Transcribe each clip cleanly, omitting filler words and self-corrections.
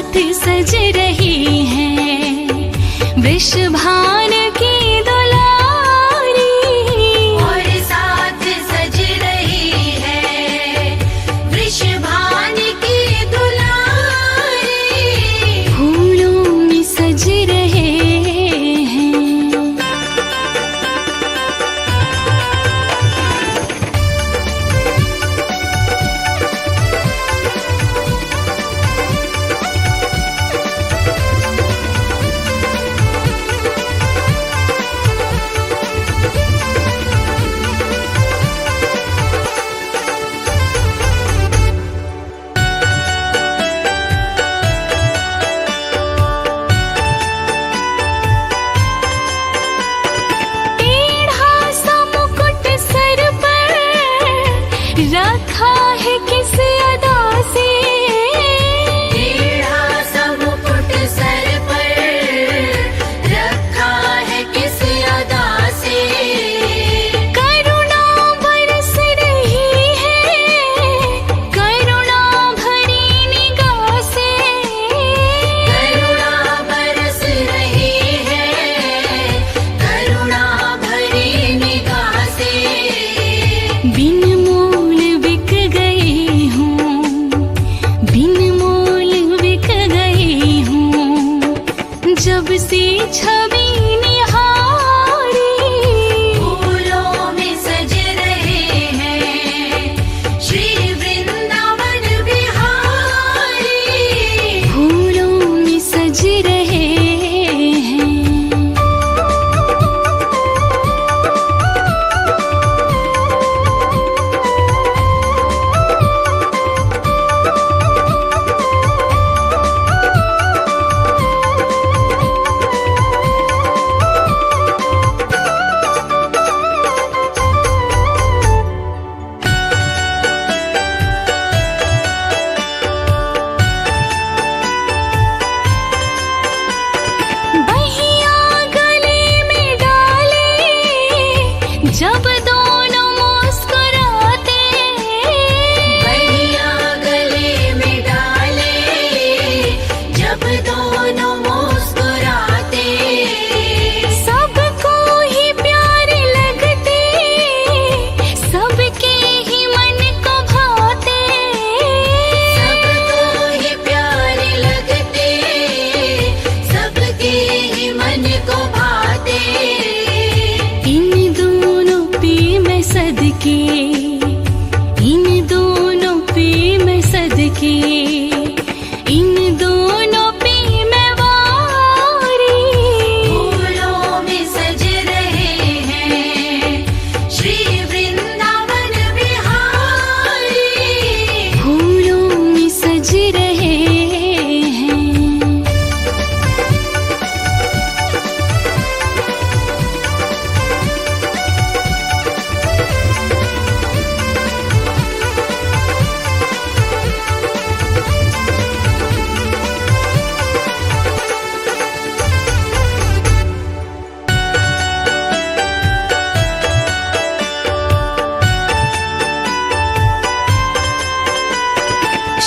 साथ सज रही हैं वृषभान की दुलारी। और साथ सज रही है वृषभान की दुलारी। फूलों में सज रहे हैं। रखा है किस अदा से, टेढ़ा सा मुकुट सर पर रखा है किस अदा से। करुणा बरस रही है करुणा भरी निगाह से। करुणा बरस रही है करुणा भरी निगाह से। बिन मोल बिक गई हूँ, बिन मोल बिक गई हूँ, जब से छवि निहारी। फूलों में सज रहे हैं श्री वृंदावन बिहारी। फूलों में सज रहे हैं। बहिया गले में डाले जब दोनों मुस्कुराते। बहिया गले में डाले जब दोनों मुस्कुराते। सबको ही प्यारे लगते सबके ही मन को भाते। सबको ही प्यारे लगते सबके ही मन को भाते। इन दोनों पे मैं सदके, इन दोनों पे मैं सदके, इन दोनों पे मैं वारी। फूलों में सज रहे हैं श्री वृंदावन बिहारी। फूलों में सज रहे हैं।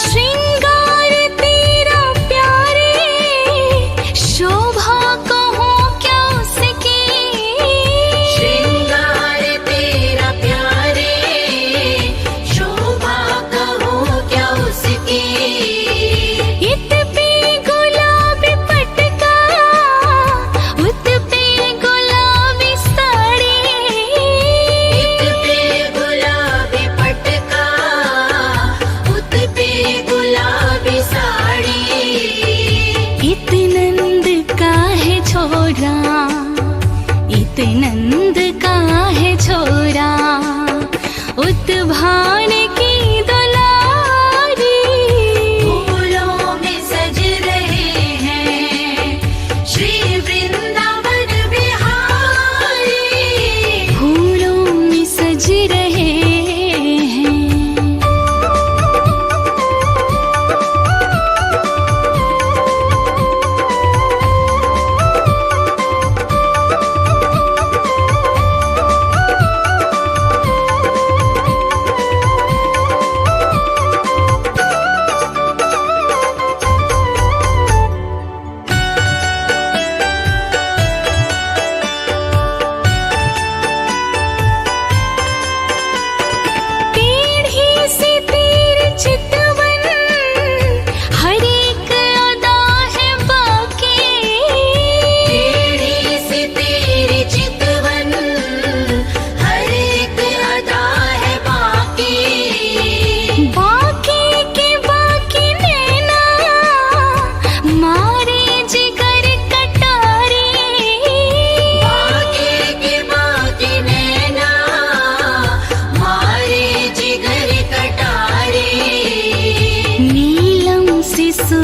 श्रृंगार तेरा प्यारे शोभा कहूँ क्या उसकी। श्रृंगार तेरा प्यारे शोभा कहूँ क्या उसकी। इत पे गुलाबी पटका उत पे गुलाबी साड़ी। इत पे गुलाबी पटका उत पे गुलाबी साड़ी। इत नंद का है छोरा, इत नंद का है छोरा, उत भान की दुलारी। फूलों में सज रहे हैं श्री वृंदावन बिहारी। फूलों में सज रहे हैं।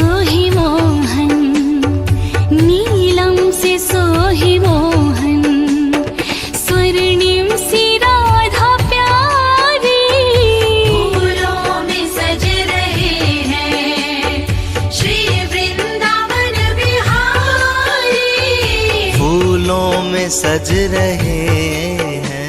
सोहि मोहन, नीलम से सोहि मोहन, स्वर्णिम सी राधा प्यारी। फूलों में सज रहे हैं श्री वृंदावन बिहारी। फूलों में सज रहे हैं।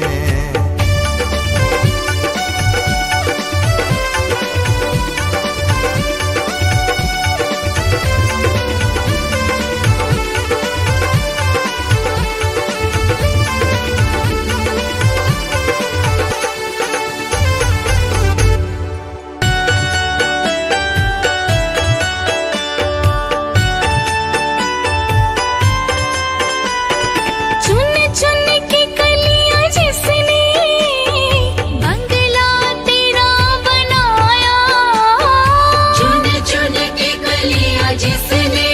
चुन चुन के कलियां जिसने बंगला तेरा बनाया। चुन चुन के कलियां जिसने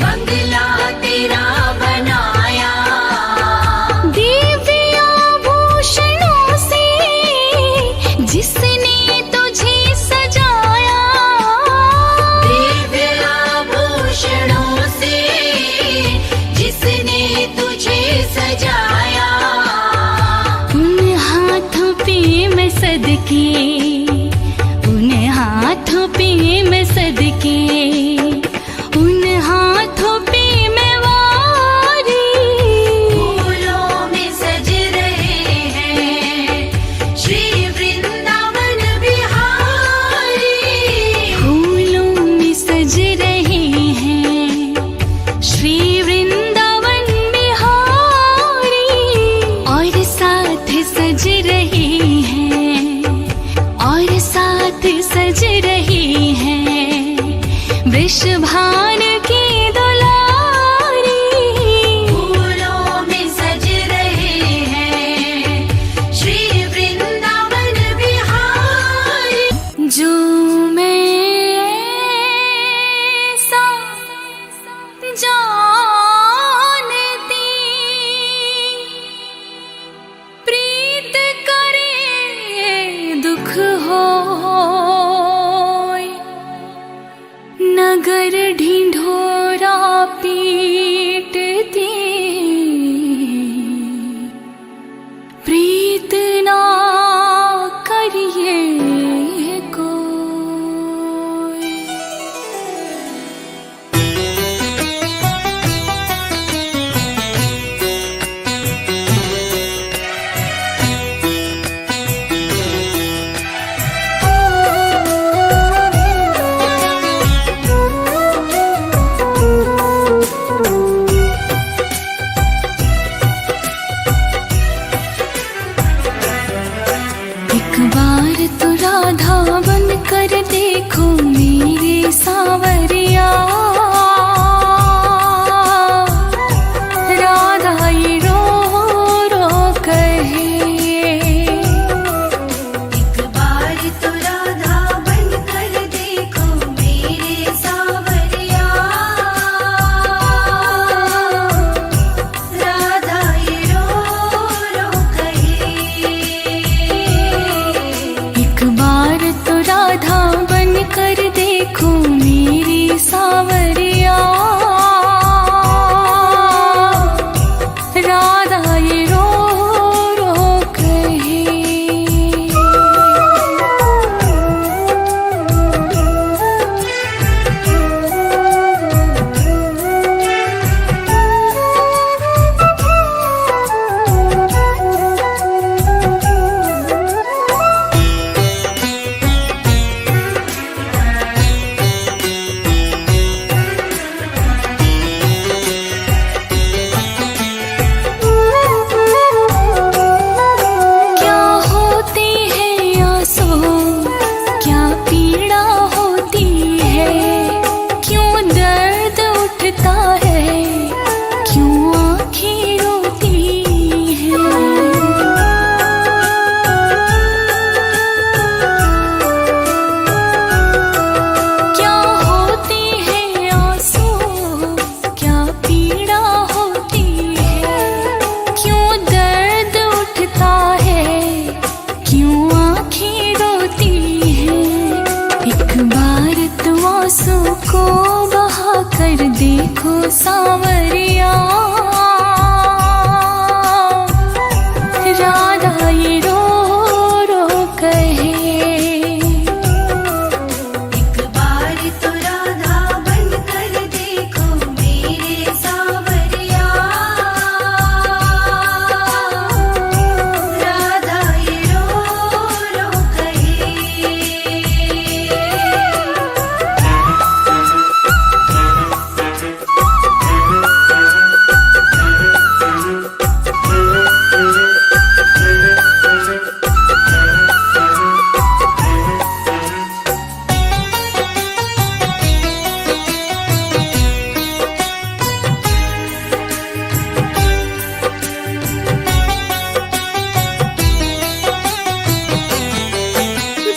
बंगला तेरा बनाया। दिव्य आभूषणों से जिसने तुझे सजाया। दिव्य आभूषणों से जिसने तुझे सजाया। उन हाथों पे मैं सदके, उन हाथों पे मैं सदके, उन हाथों पे मैं वारी। फूलों में सज रहे हैं श्री वृंदावन बिहारी। फूलों में सज रहे हैं श्री वृंदावन बिहारी। और साथ सज रहे हैं, और साथ सज रहे हैं वृषभान की दुलारी। फूलों में सज रहे हैं श्री वृंदावन बिहारी। जो मैं ऐसा जानती, प्रीत करे दुख होय, नगर ढिंढोरा पीटती, प्रीत ना करिए कोई। को बहा कर देखो सांवरिया, राधा ये रो रो कहे। एक बार तो राधा बन कर देखो मेरे सांवरिया, राधा ये रो रो कहे।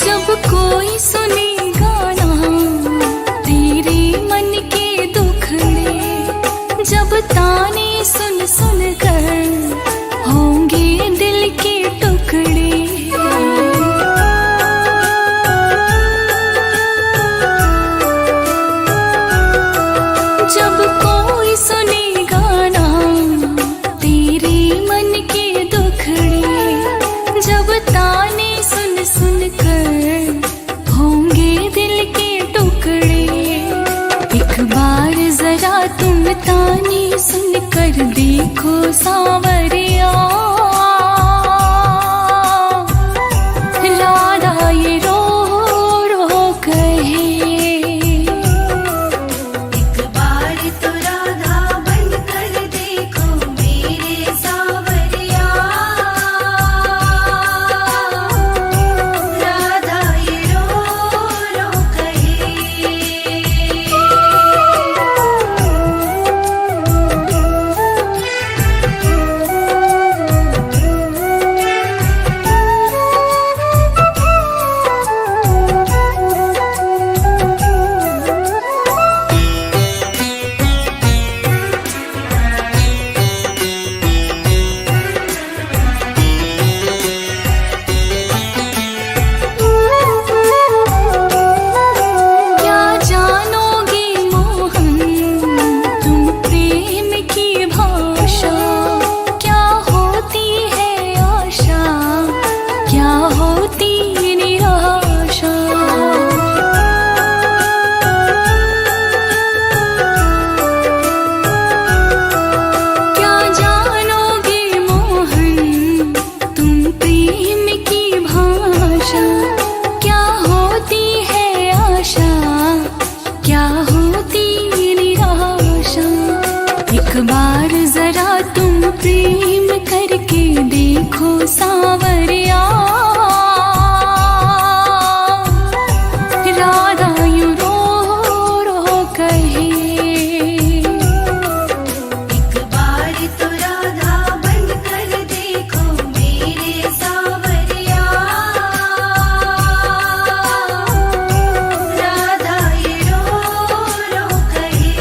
जब कोई सुने गाना तेरे मन के दुखड़े, जब ताने सुन सुन कर होंगे दिल के टुकड़े। जब कोई सुने गाना तेरे मन के दुखड़े, जब ताने सुन सुन कर होंगे दिल के टुकड़े। एक बार जरा तुम ताने सुन कर देखो सांवरिया, राधा ये रो रो कहे। एक बार तो राधा बन कर देखो मेरे सांवरिया, राधा ये रो रो कहे। क्या जानोगे मोहन तुम प्रेम की भाषा, क्या होती है आशा, क्या होती निराशा। क्या जानोगे मोहन तुम प्रेम की भाषा, क्या होती है आशा, क्या होती निराशा। एक बार जरा तुम प्रेम करके देखो सांवरिया, राधा यूं रो रो कहे। एक बार तो राधा बन कर देखो मेरे सांवरिया, राधा ये रो रो कहे।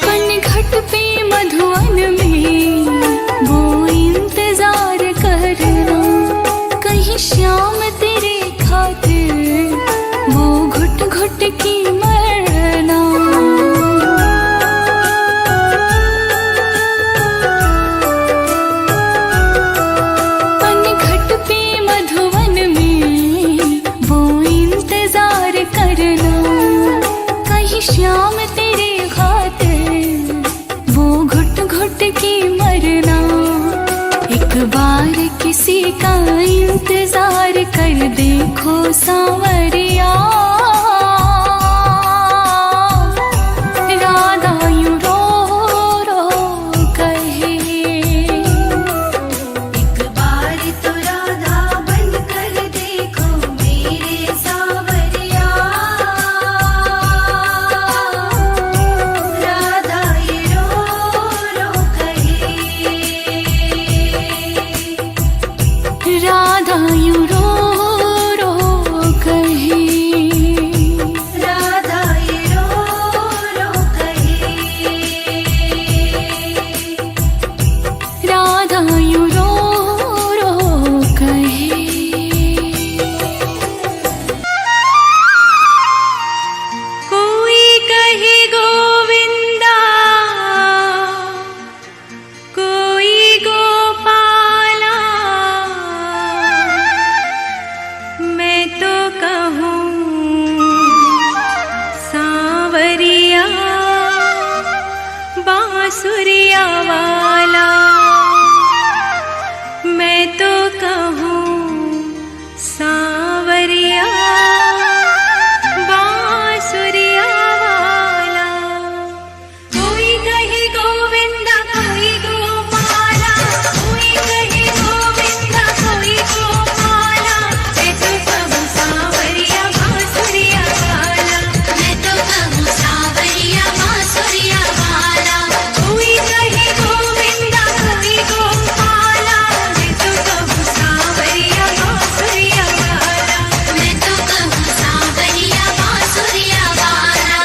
पनघट पे मधुवन में वो इंतजार करना, कहीं श्याम तेरे खातिर वो घुट घुट की मरना। पनघट पे मधुवन में वो इंतजार करना, कहीं श्याम तेरे खातिर वो घुट घुट की मरना। एक बार किसी का इंतजार कर देखो सांवरिया, राधा यूं रो रो कहे। एक बार तो राधा बन कर देखो मेरे सांवरिया, बांसुरिया वाला। मैं तो कहूँ सांवरिया बांसुरिया वाला। कोई कहे गोविंदा कोई गोपाला, कोई कहे गोविंदा कोई गोपाला। मैं तो कहूँ सांवरिया बांसुरिया वाला। मैं तो कहूँ सांवरिया बांसुरिया वाला। कोई कहे गोविंदा कोई गोपाला। मैं तो कहूँ सांवरिया बांसुरिया वाला। मैं तो कहूँ सांवरिया बांसुरिया वाला।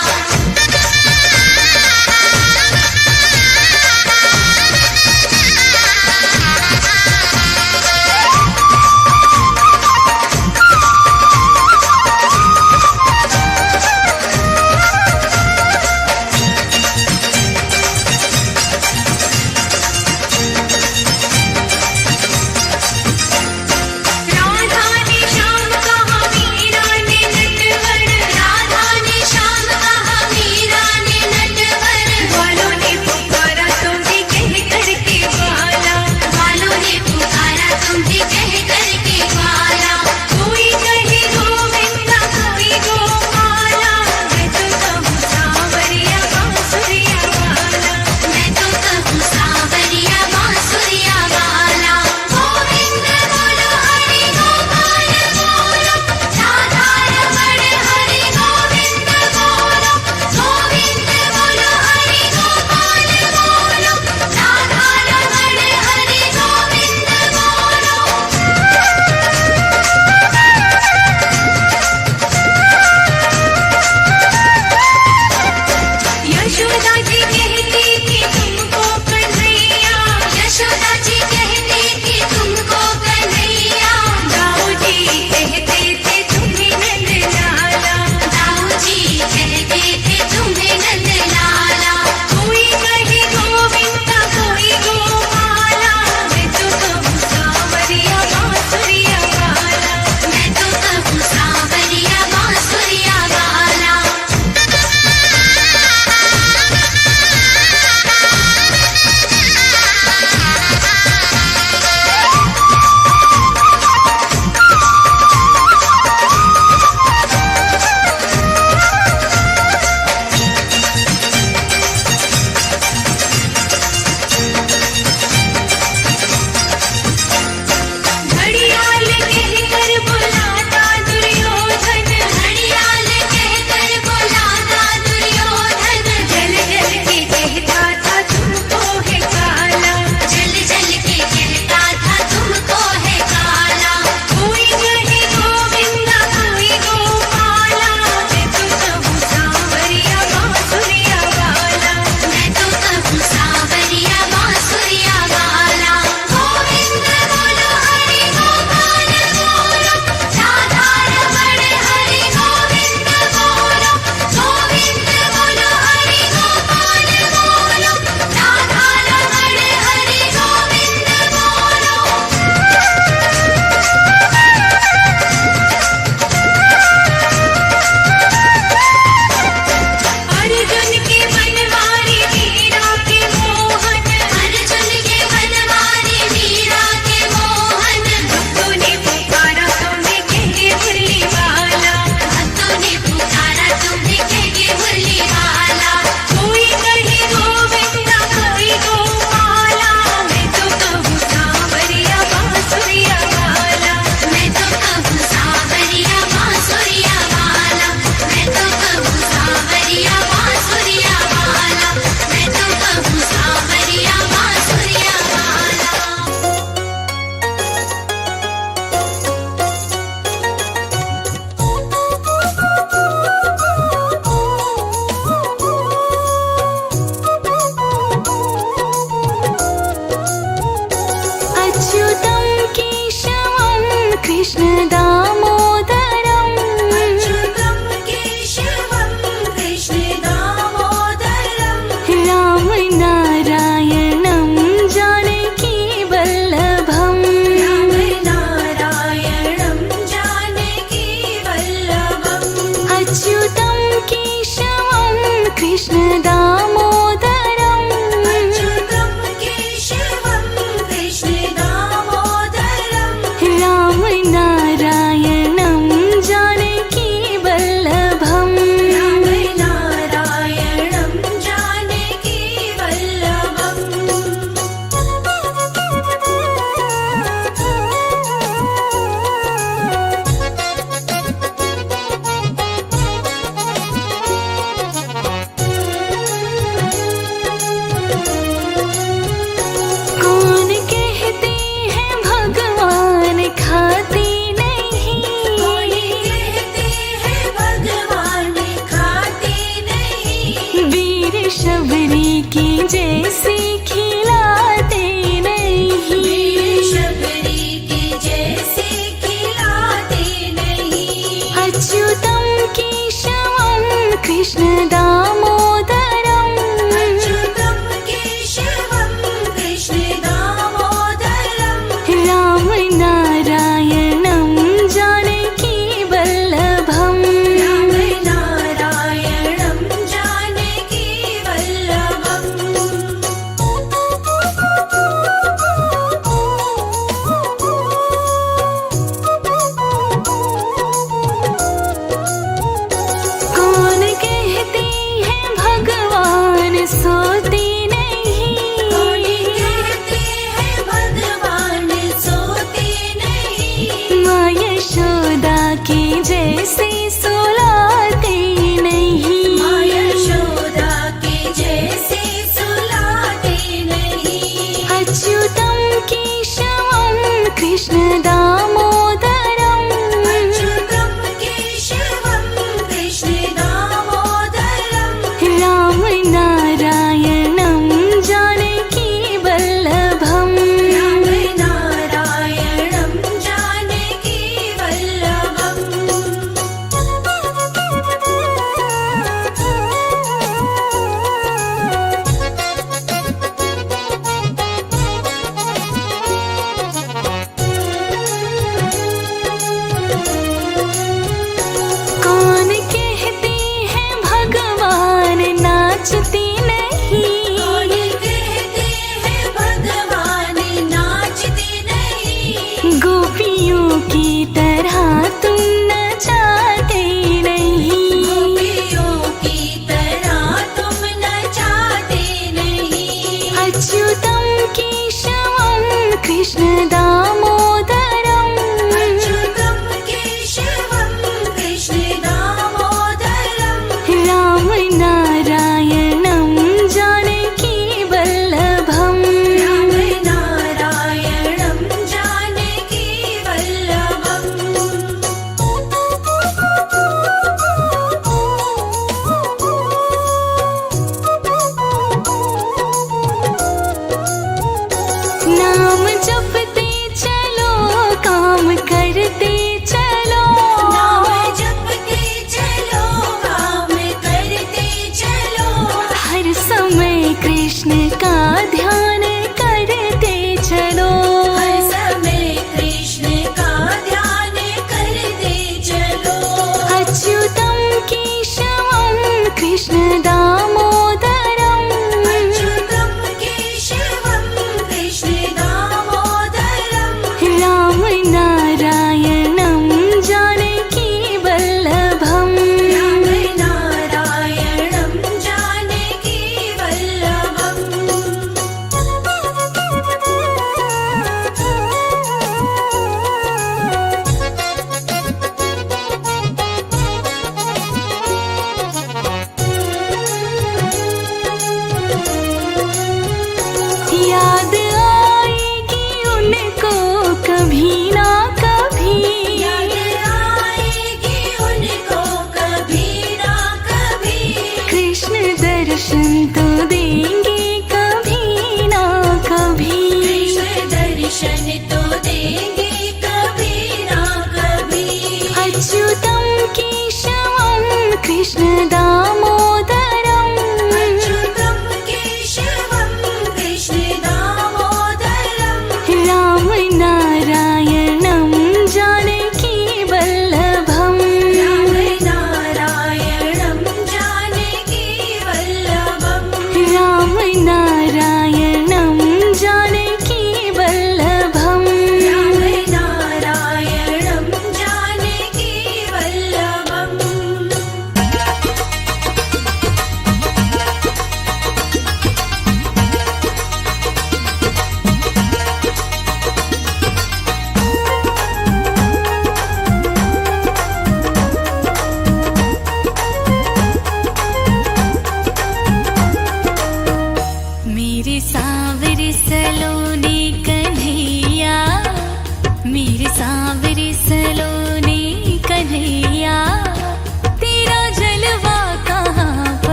राधा ने श्याम कहा मीरा ने नटवर। राधा ने श्याम कहा मीरा ने नटवर। वालों ने पुकारा तुम्हें कह करके वाला। वालों ने पुकारा तुम्हें कह करके वाला। कोई कहे गोविंदा कोई गोपाला। मैं तो कहूँ सांवरिया बांसुरिया वाला। मैं तो कहूँ सांवरिया बांसुरिया वाला। गोविंद बोलो हरि गोपाल बोलो, राधा रमण हरि गोविंद बोलो। गोविंद बोलो हरि गोपाल बोलो, राधा रमण हरि गोविंद बोलो। यशोदा जी कहती थी तुमको कन्हैया। यशोदा जी कहती थी तुमको कन्हैया। दाऊ जी कहते थे तुम्हें नंद लाला। दाऊ जी कहते थे तुम्हें नंद लाला। कोई कहे गोविंदा कोई गोपाला। मैं तो कहूँ सांवरिया बांसुरिया वाला। मैं तो कहूँ सांवरिया बांसुरिया वाला। घड़ियाल कहकर बुलाता दुर्योधन। घड़ियाल कहकर बुलाता दुर्योधन। जल जल के कहता था तुमको है काला। जल जल के कहता था तुमको है काला। कोई कहे गोविंदा कोई गोपाला। मैं तो कहूँ सांवरिया बांसुरिया वाला। मैं तो कहूँ सांवरिया बांसुरिया वाला। गोविंद बोलो हरि गोपाल बोलो, राधा रमण हरि गोविंद बोलो। गोविंद बोलो हरि गोपाल बोलो, राधा रमण हरि गोविंद बोलो। अर्जुन के बनवारी मीरा के मोहन। अर्जुन के बनवारी मीरा के मोहन। भक्तों ने पुकारा तुम्हें कहे मुरली वाला। भक्तों ने पुकारा तुम्हें कहे मुरली वाला। कोई कहे गोविंदा कोई गोपाला। मैं तो कहूँ सांवरिया बांसुरिया वाला। मैं तो कहूँ सांवरिया बांसुरिया वाला। मैं तो कहूँ सांवरिया बांसुरिया वाला। मैं तो कहूँ सांवरिया बांसुरिया वाला। अच्युतं केशवं कृष्ण दामोदरम्। अच्युतं केशवं कृष्ण दामोदरम्। राम नारायणं जानकी वल्लभम्। राम नारायणं जानकी वल्लभम्। अच्युतं केशवं कृष्ण दामोदरम्। शबरी की जैसी खिलाते नहीं, शबरी की जैसे खिलाते नहीं। अच्युतम केशवम कृष्ण दामोदरम, अच्युतम केशवम कृष्ण दामोदरम। राम नारायणं जानकी वल्लभम, राम नारायणं जानकी वल्लभम्। कौन कहते हैं भगवान सोते नहीं, कौन कहते हैं भगवान सोते नहीं। माँ यशोदा की जैसे सुलाते नहीं, माँ यशोदा के जैसे सुलाते नहीं। अच्युतम केशवम कृष्ण दामोदरम, अच्युतम केशवम कृष्ण दामोदरम। राम नारायणं जानकी वल्लभम, राम नारायणं जानकी वल्लभम्। कौन कहते हैं भगवान नाचते नहीं, कौन कहते हैं भगवान नाचते नहीं। गोपियों की तरह तुम नचाते नहीं, गोपियों की तरह तुम नचाते नहीं। अच्युतम केशवम कृष्ण दामोदरम, अच्युतम केशवम कृष्ण दामोदरम। राम नारायणं जानकी वल्लभम, राम नारायणं जानकी वल्लभम्। नाम जपते चलो काम करते चलो, नाम जपते चलो काम करते चलो। हर समय कृष्ण का ध्यान करते चलो, हर समय कृष्ण का ध्यान करते चलो। अच्युतम केशवम कृष्ण दामोदरम, अच्युतम केशवम कृष्ण दामोदरम। राम नारायणं जानकी वल्लभम, राम नारायणं जानकी वल्लभम्। याद आएगी उनको कभी ना कभी, याद आएगी उनको कभी ना कभी। कृष्ण दर्शन तो देंगे कभी ना कभी, कृष्ण दर्शन तो देंगे कभी ना कभी। अच्युतम केशवम कृष्ण दामोदरम, अच्युतम केशवम कृष्ण दामोदरम। राम नारायणं जानकी वल्लभम, राम नारायणं जानकी वल्लभम्। राम नारायणं जानकी वल्लभम, राम नारायणं जानकी वल्लभम्।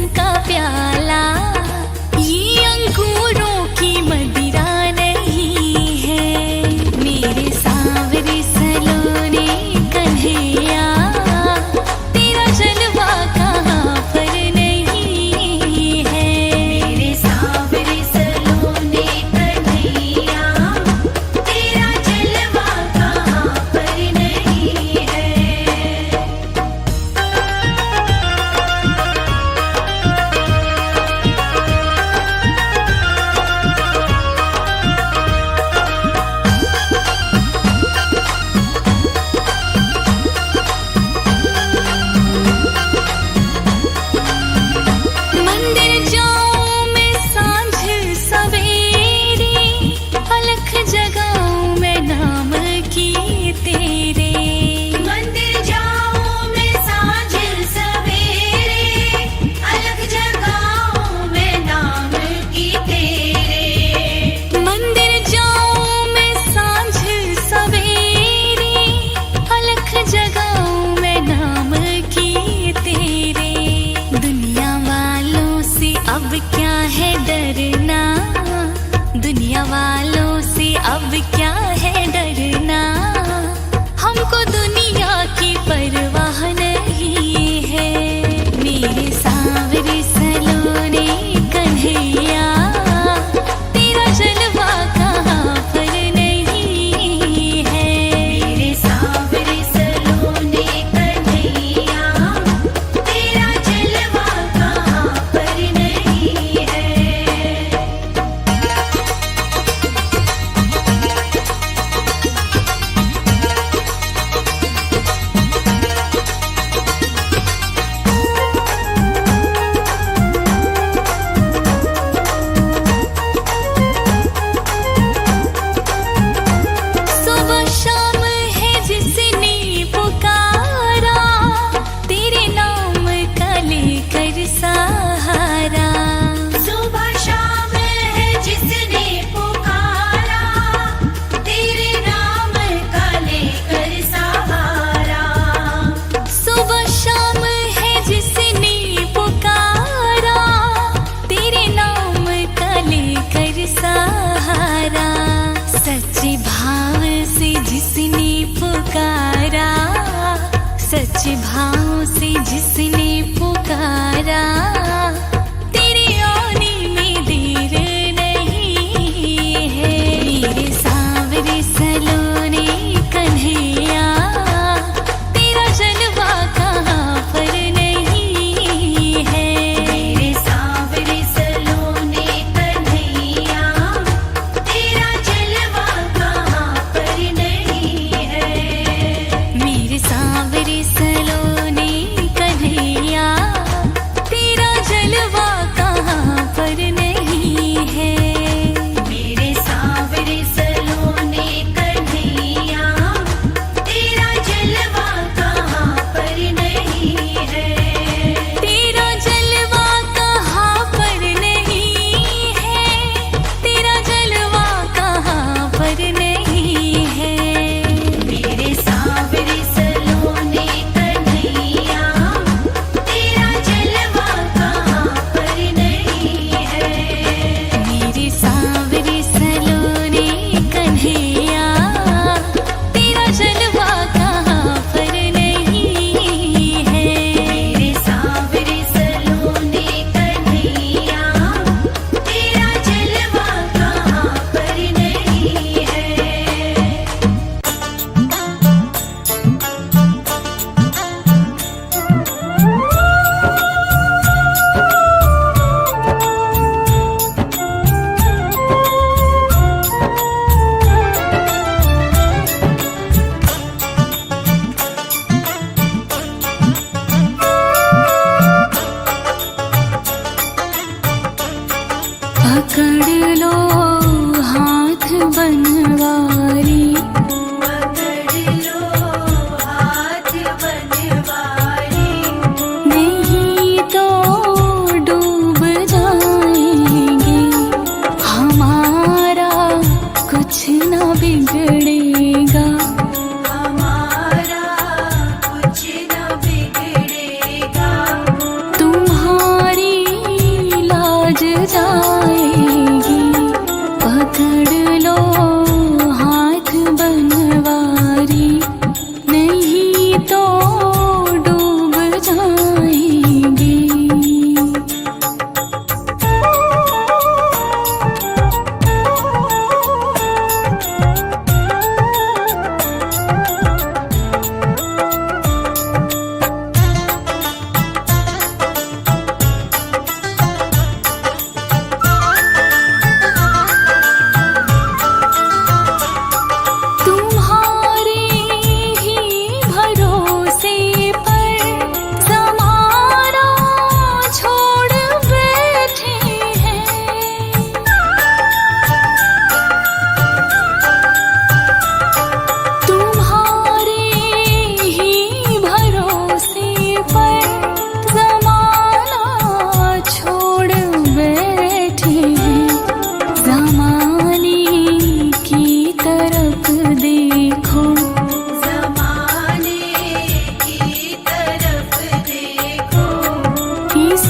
का प्याला, ये अंगूरों की मदिरा नहीं है। मेरे सांवरे सलोने कन्हैया, तेरा जलवा कहाँ पर नहीं है। मेरे सांवरे सलोने कन्हैया, तेरा जलवा कहाँ पर नहीं है। मंदिर जाऊं मैं सांझ सवेरे, अलख जगाऊं मैं नाम की तेरे। मंदिर जाऊं मैं साँझ सवेरे, अलग जगाऊं मैं नाम की तेरे। मंदिर जाऊं मैं सांझ सवेरे, अलख जगाऊं मैं नाम की तेरे। दुनिया वालों से अब क्या है डरना, दुनिया वालों से अब क्या है डरना। हमको दुनिया की परवाह नहीं है। मेरे सांवरे सलोने कन्हैया, तेरा जलवा कहाँ पर नहीं है। मेरे सांवरे सलोने कन्हैया, तेरा जलवा कहाँ पर नहीं है। सुबह शाम है जिसने पुकारा, तेरे नाम का लेकर सहारा। सुबह शाम है जिसने पुकारा, तेरे नाम का लेकर सहारा। सुबह शाम है जिसने पुकारा, तेरे नाम का लेकर सहारा। सच्चे भाव से जिसने पुकारा, सच्चे भाव से जिसने पुकारा, तेरे आने में देर नहीं है। मेरे सांवरे सलोने कन्हैया, तेरा जलवा कहाँ पर नहीं है। मेरे सांवरे सलोने कन्हैया, तेरा जलवा कहाँ पर नहीं है। मेरे सांवरे सलोने कन्हैया, तेरा जलवा कहाँ पर नहीं है। मेरे सांवरे सलोने कन्हैया, तेरा जलवा कहाँ पर नहीं है। तेरा जलवा कहाँ पर नहीं है, तेरा जलवा कहाँ पर नहीं है। मेरे सांवरे सलोने कन्हैया, तेरा जलवा कहाँ पर नहीं है। मेरे सांवरे सलोने कन्हैया, तेरा जलवा कहाँ पर नहीं है। मेरे सांवरे सलोने कन्हैया, तेरा जलवा कहाँ पर नहीं है। पकड़ लो हाथ बनवारी, पकड़ लो हाथ बनवारी, नहीं तो डूब जाएंगे। हमारा कुछ न बिगड़ेगा, हमारा कुछ न बिगड़ेगा। तुम्हारी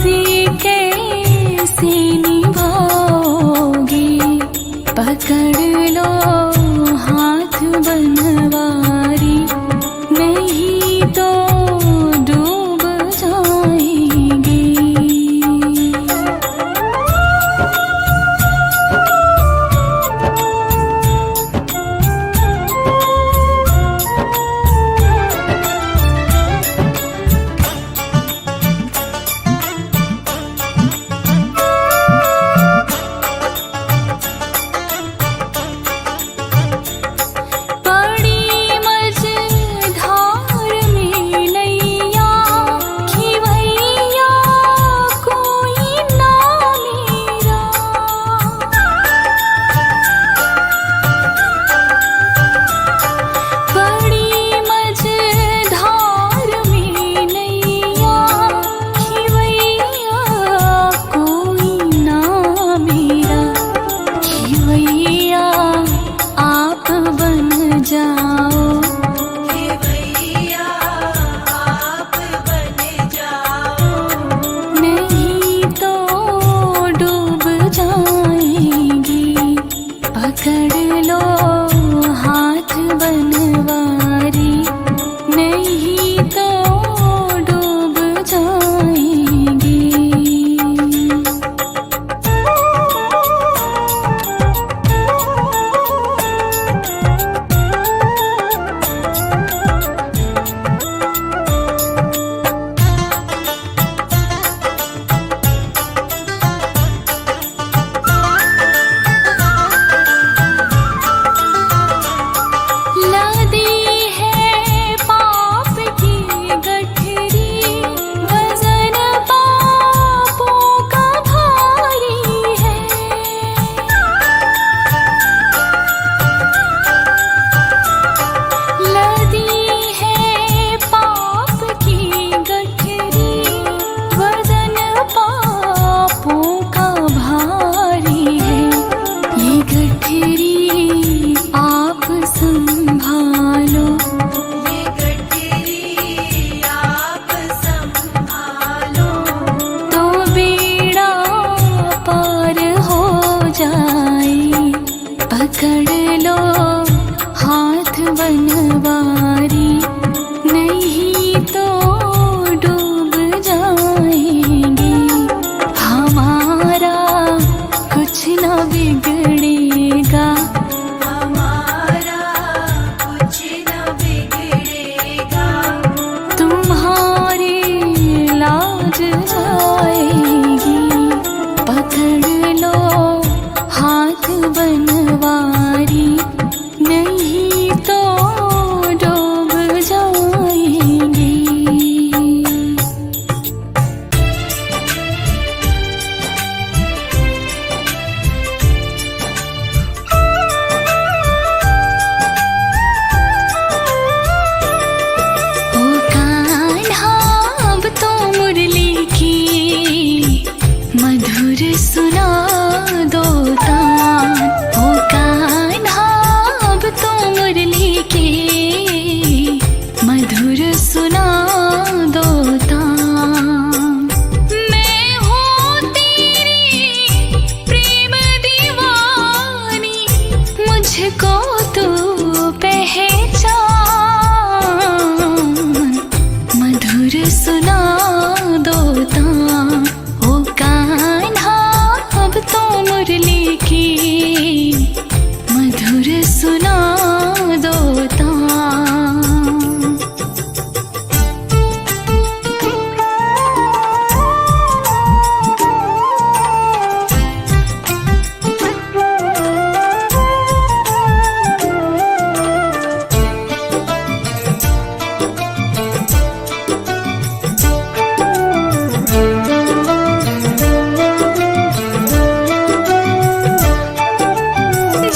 से कैसे निभाओगे, पकड़ लो हाथ बनवारी, नहीं तो डूब जाएंगे। पकड़ लो हाथ बनवारी, नहीं तो डूब जाएंगे। पकड़ लो हाथ बनवारी, नहीं तो डूब जाएंगे। हमारा कुछ ना बिगड़ेगा, हमारा कुछ न बिगड़ेगा, तुम्हारी लाज जाएगी। पकड़ लो हाथ बनवारी, नहीं तो डूब जाएंगे। ओ कान्हा अब तो मुरली की मधुर सुना दो तान, ओ कान्हा अब तो मुरली के मधुर सुना दो तान। मैं हूँ तेरी प्रेम दीवानी, मुझको तू पहचान, मधुर सुना दो तान। ओ कान्हा अब तो मुरली की मधुर सुना दो तान।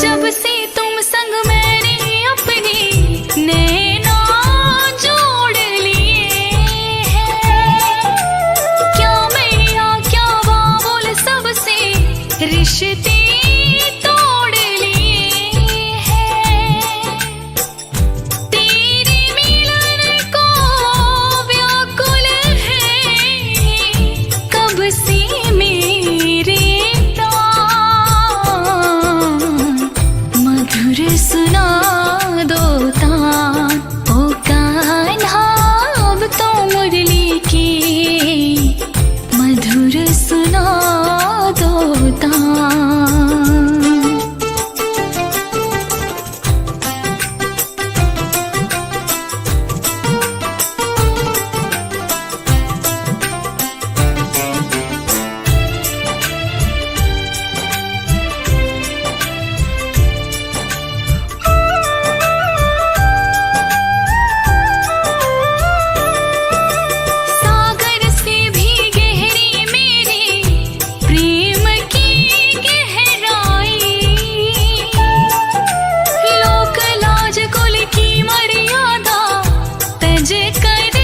जब से तुम संग मैंने अपने नैना जोड़ लिए हैं, क्या मैया क्या बाबुल सबसे रिश्ते तोड़ लिए हैं। तेरे मिलन को व्याकुल है, कब से मेरे प्राण मधुर सुना दो तान ओ कान्हा अब तो मुरली की मधुर सुना दो तान। सागर से भी गहरी मेरे प्रेम की गहराई, लोक लाज कुल की मर्यादा तज कर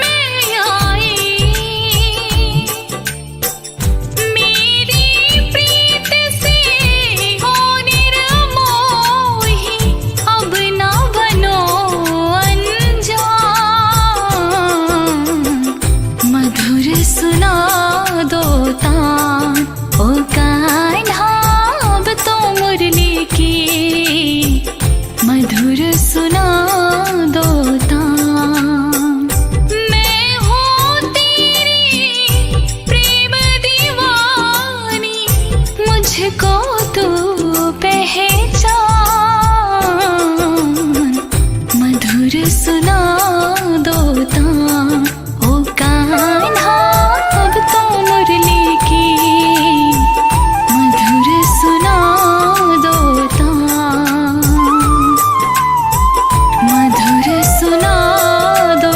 मैं आई। मेरी प्रीत से हो निर्मोही अब ना बनो अनजान मधुर सुना दो तान ओ कान्हा अब तो मुरली की मधुर सुना दो तान। मैं हूँ तेरी प्रेम दीवानी मुझको तू पहचान मधुर सुना दो तान ओ कान्हा अब तो मुरली की मधुर सुना दो तान मधुर सुना दो।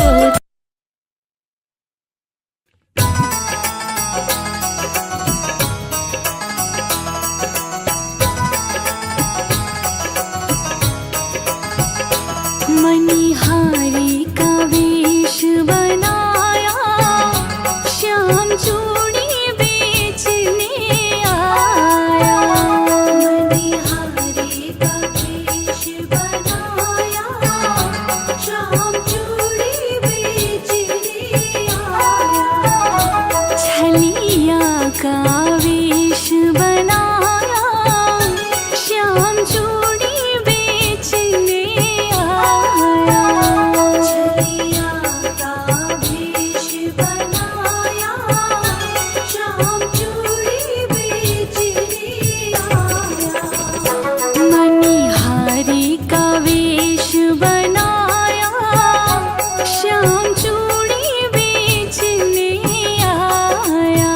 मणिहारी का वेश बनाया श्याम चूड़ी बेचने आया। मणिहारी का वेश बनाया श्याम चूड़ी बेचने आया। छलिया का वेश बनाया श्याम चूड़ी बेचने आया। छलिया का वेश बनाया श्याम चूड़ी बेचने आया। मणिहारी का वेश बनाया श्याम चूड़ी बेचने आया।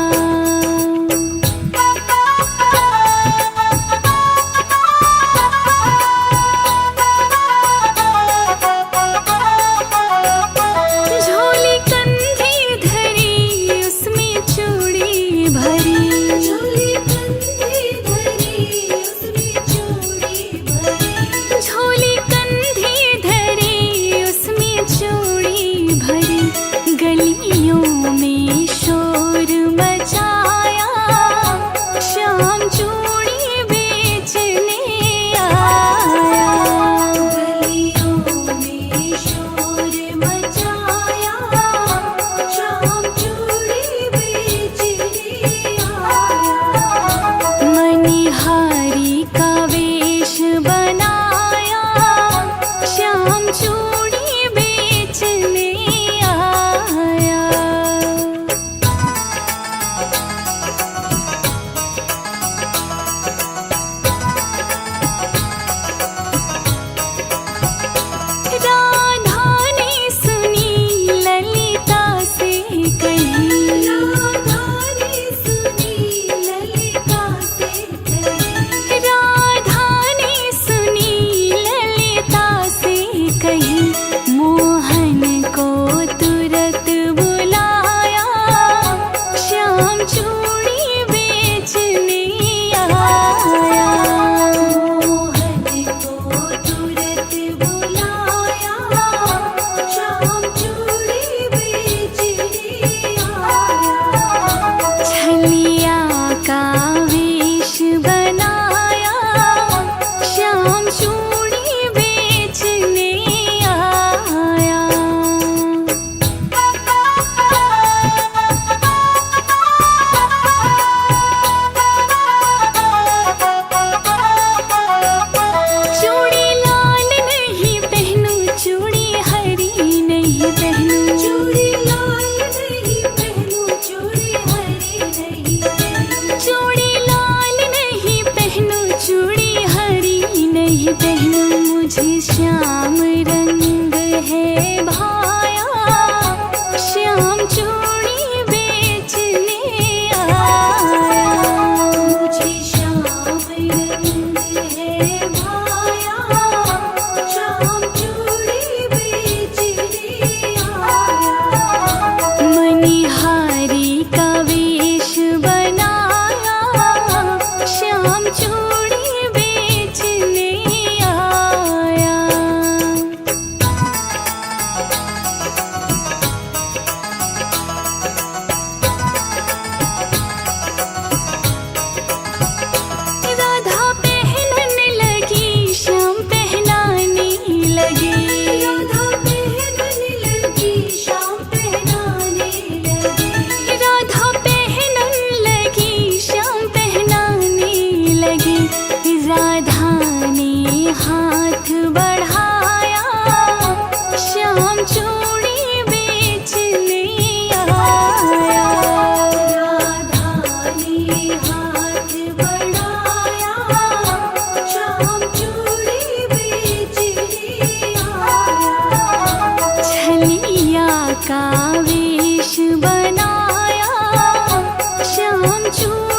झोली कंधी धरी उसमें चूड़ी भरी। झोली कंधी धरी उसमें चूड़ी भरी। झोली कंधी धरी उसमें चूड़ी भरी। गलियों में शोर मचाया श्याम चूड़ी बेचने आया। गलियों में शोर मचाया श्याम चूड़ी बेचने आया। मणिहारी का वेश बनाया श्याम चूड़ी बेचने आया। राधा ने सुनी ललिता से कही। राधा ने सुनी ललिता से कही। राधा ने सुनी ललिता से कही। मोहन को तुरंत बुलाया श्याम चूड़ी बेचने आया। मोहन को तुरंत बुलाया श्याम चूड़ी बेचने आया। छलिया का वेश बनाया श्याम चूड़ी बेचने आया। श्याम रंग है भाया, श्याम चूड़ी बेचने आया। मुझे श्याम रंग है भाया, श्याम चूड़ी बेचने आया। मनिहारी का वेश बनाया, श्याम चूड़ी बेचने आया। राधा पहनने लगी, श्याम पहनाने लगे। राधा पहनने लगी, श्याम पहनाने लगे। राधा पहनने लगी, श्याम पहनाने लगे। राधा ने हाथ बढ़ाया, श्याम चूड़ी बेचने आया। राधा ने हाथ बढ़ाया, श्याम चूड़ी बेचने आया। छलिया का वेश बनाया, श्याम चूड़ी